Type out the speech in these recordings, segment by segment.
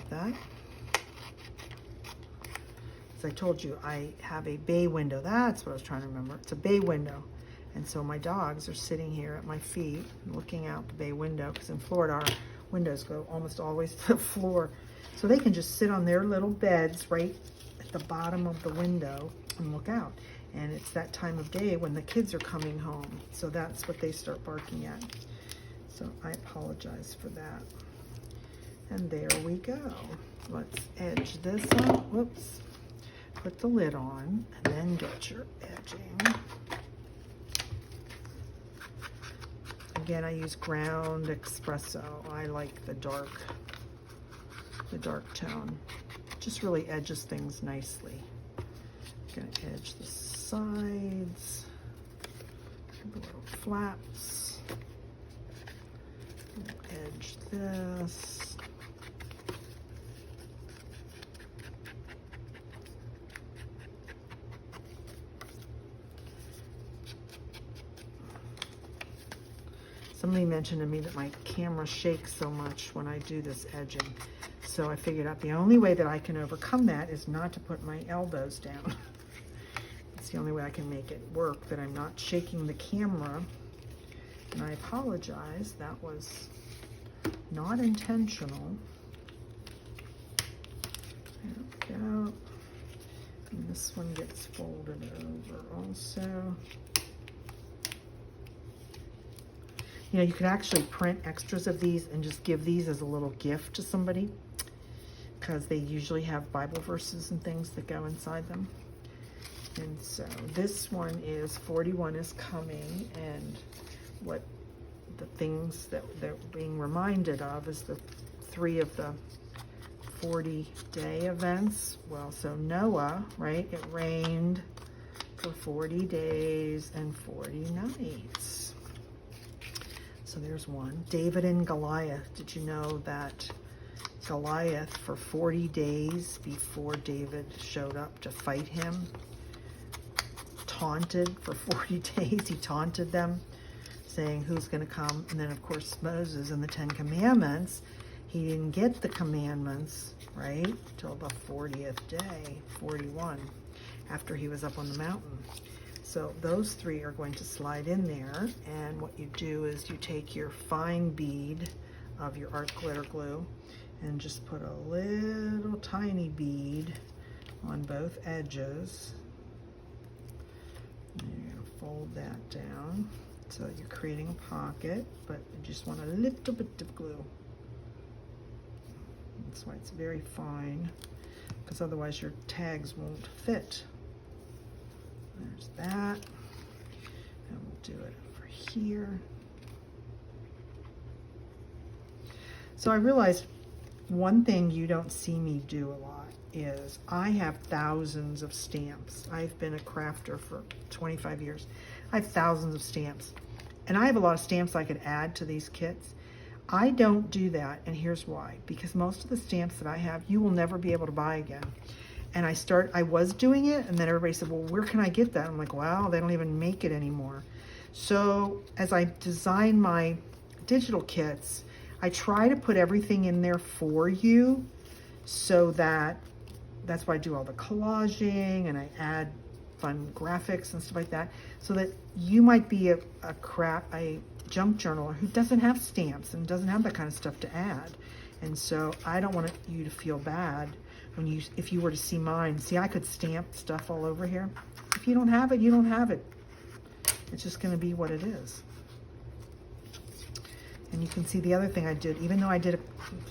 about that. As I told you, I have a bay window. That's what I was trying to remember. It's a bay window. And so my dogs are sitting here at my feet looking out the bay window, because in Florida our windows go almost always to the floor. So they can just sit on their little beds right at the bottom of the window and look out. And it's that time of day when the kids are coming home. So that's what they start barking at. So I apologize for that. And there we go. Let's edge this up. Whoops. Put the lid on and then get your edging. Again, I use ground espresso. I like the dark tone. Just really edges things nicely. I'm gonna edge the sides, the little flaps. Edge this. Somebody mentioned to me that my camera shakes so much when I do this edging. So I figured out the only way that I can overcome that is not to put my elbows down. It's the only way I can make it work, that I'm not shaking the camera. And I apologize, that was not intentional. There we go. And this one gets folded over also. You know, you could actually print extras of these and just give these as a little gift to somebody, because they usually have Bible verses and things that go inside them. And so this one is 41 is coming, and what the things that they're being reminded of is the 3 of the 40-day events. Well, so Noah, right? It rained for 40 days and 40 nights. So there's one. David and Goliath. Did you know that Goliath, for 40 days before David showed up to fight him, taunted for 40 days? He taunted them, saying, who's going to come? And then, of course, Moses and the 10 Commandments, he didn't get the commandments, right, till the 40th day, 41, after he was up on the mountain. So those 3 are going to slide in there, and what you do is you take your fine bead of your art glitter glue and just put a little tiny bead on both edges. And you're going to fold that down so that you're creating a pocket, but you just want a little bit of glue. That's why it's very fine, because otherwise your tags won't fit. There's that, and we'll do it over here. So I realized one thing you don't see me do a lot is I have thousands of stamps. I've been a crafter for 25 years. I have thousands of stamps, and I have a lot of stamps I could add to these kits. I don't do that, and here's why. Because most of the stamps that I have, you will never be able to buy again. And I was doing it, and then everybody said, well, where can I get that? I'm like, well, they don't even make it anymore. So as I design my digital kits, I try to put everything in there for you, so that's why I do all the collaging, and I add fun graphics and stuff like that, so that you might be a junk journaler who doesn't have stamps and doesn't have that kind of stuff to add. And so I don't want you to feel bad if you were to see mine. See, I could stamp stuff all over here. If you don't have it, you don't have it. It's just going to be what it is. And you can see the other thing I did, even though I did a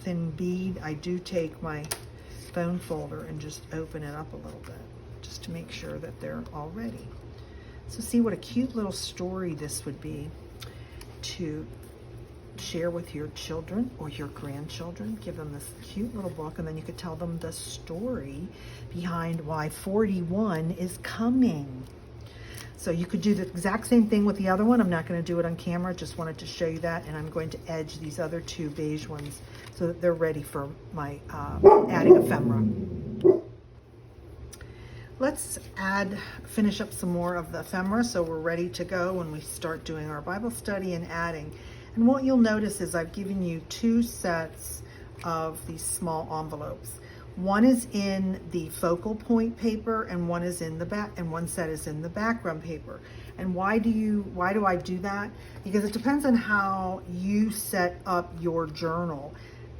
thin bead, I do take my phone folder and just open it up a little bit, just to make sure that they're all ready. So see what a cute little story this would be to share with your children or your grandchildren. Give them this cute little book, and then you could tell them the story behind why 41 is coming. So you could do the exact same thing with the other one. I'm not going to do it on camera, just wanted to show you that. And I'm going to edge these other 2 beige ones so that they're ready for my adding ephemera. Let's finish up some more of the ephemera so we're ready to go when we start doing our Bible study and adding. And what you'll notice is I've given you 2 sets of these small envelopes. One is in the focal point paper and one is in the back, and one set is in the background paper. And why do I do that? Because it depends on how you set up your journal.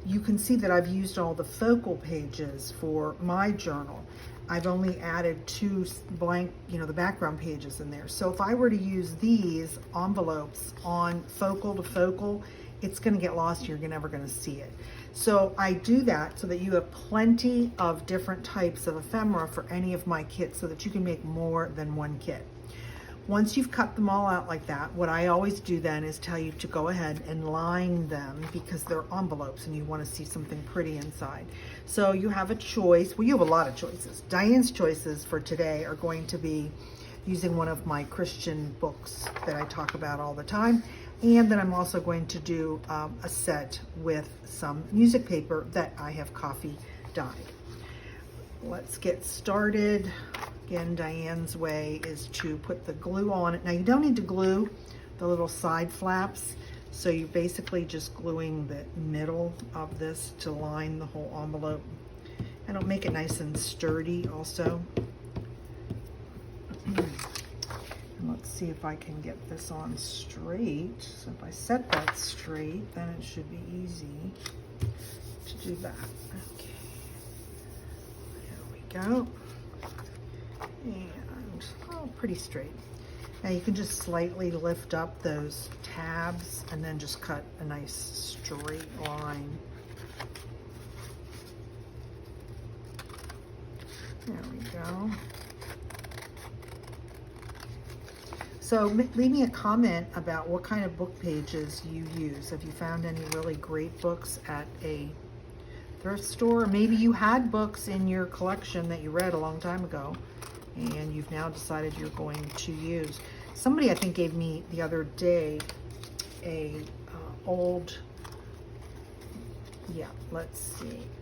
You can see that I've used all the focal pages for my journal. I've only added 2 blank, the background pages in there. So if I were to use these envelopes on focal to focal, it's going to get lost. You're never going to see it. So I do that so that you have plenty of different types of ephemera for any of my kits so that you can make more than one kit. Once you've cut them all out like that, what I always do then is tell you to go ahead and line them because they're envelopes and you want to see something pretty inside. So you have a choice. Well, you have a lot of choices. Diane's choices for today are going to be using one of my Christian books that I talk about all the time. And then I'm also going to do a set with some music paper that I have coffee dyed. Let's get started. Again, Diane's way is to put the glue on it. Now you don't need to glue the little side flaps. So you're basically just gluing the middle of this to line the whole envelope. And it'll make it nice and sturdy also. And let's see if I can get this on straight. So if I set that straight, then it should be easy to do that. Okay, there we go. And, pretty straight. Now you can just slightly lift up those tabs and then just cut a nice straight line. There we go. So leave me a comment about what kind of book pages you use. Have you found any really great books at a thrift store? Maybe you had books in your collection that you read a long time ago and you've now decided you're going to use. Somebody I think gave me the other day a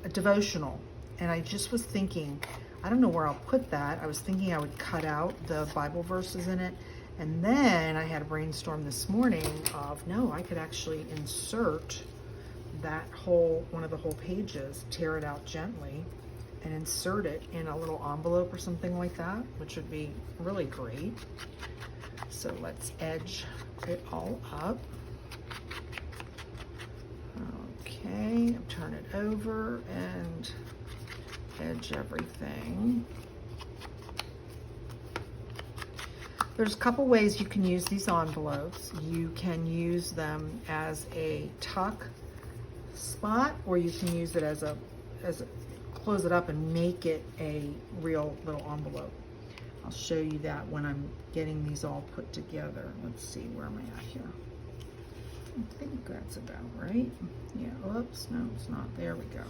a devotional, and I just was thinking, I don't know where I'll put that. I was thinking I would cut out the Bible verses in it, and then I had a brainstorm this morning of, no, I could actually insert that one of the whole pages, tear it out gently, and insert it in a little envelope or something like that, which would be really great. So let's edge it all up. Okay, turn it over and edge everything. There's a couple ways you can use these envelopes. You can use them as a tuck spot, or you can use it as a close it up and make it a real little envelope. I'll show you that when I'm getting these all put together. Let's see, where am I at here? I think that's about right. Yeah, oops, no, it's not. There we go.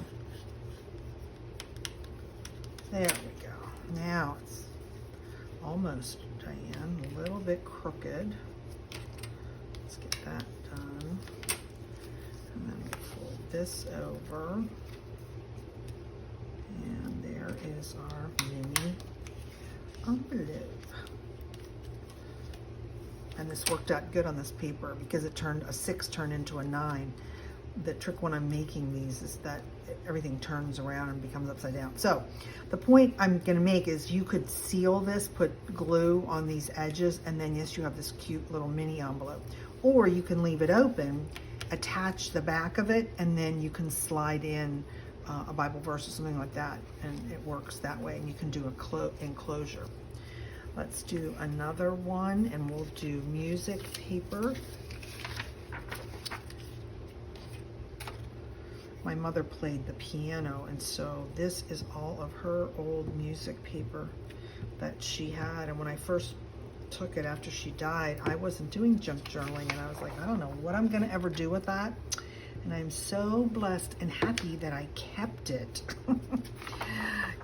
There we go. Now it's almost, Diane, a little bit crooked. Let's get that done. And then we'll fold this over. And there is our mini envelope. And this worked out good on this paper because it turned a 6 turned into a 9. The trick when I'm making these is that everything turns around and becomes upside down. So the point I'm going to make is you could seal this, put glue on these edges, and then yes, you have this cute little mini envelope. Or you can leave it open, attach the back of it, and then you can slide in a Bible verse or something like that, and it works that way, and you can do a enclosure. Let's do another one, and we'll do music paper. My mother played the piano, and so this is all of her old music paper that she had. And when I first took it after she died, I wasn't doing junk journaling, and I was like, I don't know what I'm gonna ever do with that. And I'm so blessed and happy that I kept it.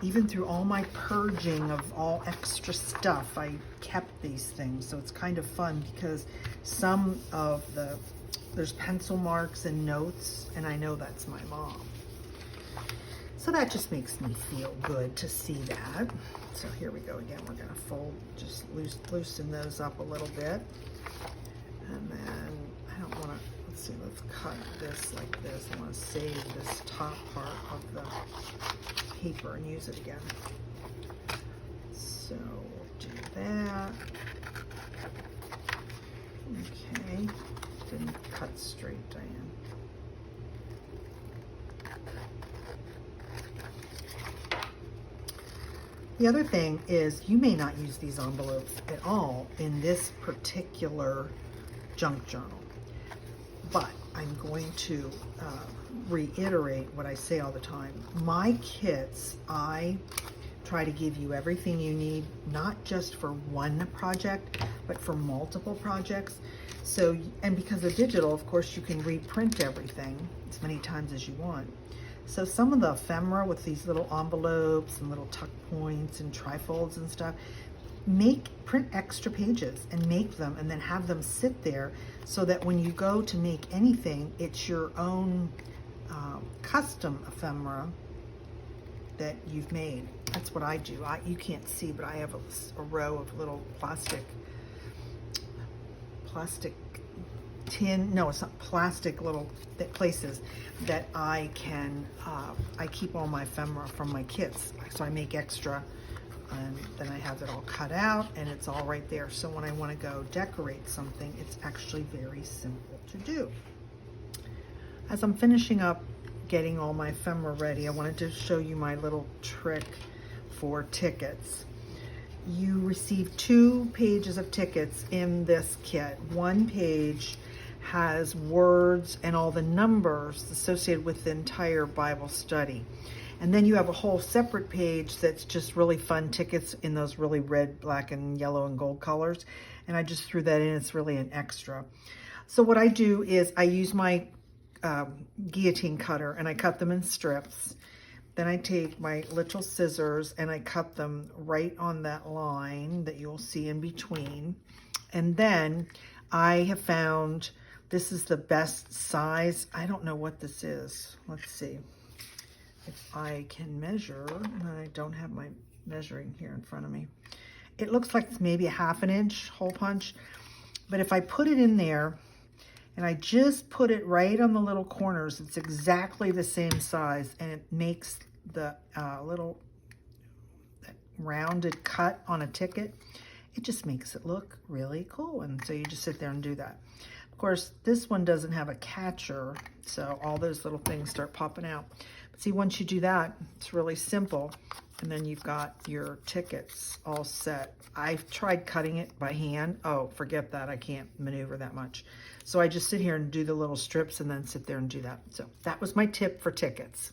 Even through all my purging of all extra stuff, I kept these things. So it's kind of fun because some of there's pencil marks and notes, and I know that's my mom. So that just makes me feel good to see that. So here we go again. We're gonna fold, just loosen those up a little bit. And then I don't wanna, let's see, let's cut this like this. I want to save this top part of the paper and use it again. So we'll do that. Okay, didn't cut straight, Diane. The other thing is you may not use these envelopes at all in this particular junk journal, but I'm going to reiterate what I say all the time. My kits, I try to give you everything you need, not just for one project, but for multiple projects. So, and because they're digital, of course, you can reprint everything as many times as you want. So some of the ephemera with these little envelopes and little tuck points and trifolds and stuff, print extra pages and make them and then have them sit there so that when you go to make anything, it's your own custom ephemera that you've made. That's what I do. You can't see, but I have a row of little plastic tin, no, it's not plastic, little places that I can, I keep all my ephemera from my kits. So I make extra, and then I have it all cut out and it's all right there. So when I want to go decorate something, it's actually very simple to do. As I'm finishing up getting all my ephemera ready, I wanted to show you my little trick for tickets. You receive 2 pages of tickets in this kit. One page has words and all the numbers associated with the entire Bible study. And then you have a whole separate page that's just really fun tickets in those really red, black, and yellow and gold colors. And I just threw that in. It's really an extra. So what I do is I use my guillotine cutter and I cut them in strips. Then I take my little scissors and I cut them right on that line that you'll see in between. And then I have found this is the best size. I don't know what this is. Let's see if I can measure. I don't have my measuring here in front of me. It looks like it's maybe a 1/2 inch hole punch, but if I put it in there and I just put it right on the little corners, it's exactly the same size, and it makes the little rounded cut on a ticket. It just makes it look really cool, and so you just sit there and do that. Of course, this one doesn't have a catcher, so all those little things start popping out. But see, once you do that, it's really simple, and then you've got your tickets all set. I've tried cutting it by hand. Oh, forget that. I can't maneuver that much. So I just sit here and do the little strips and then sit there and do that. So that was my tip for tickets.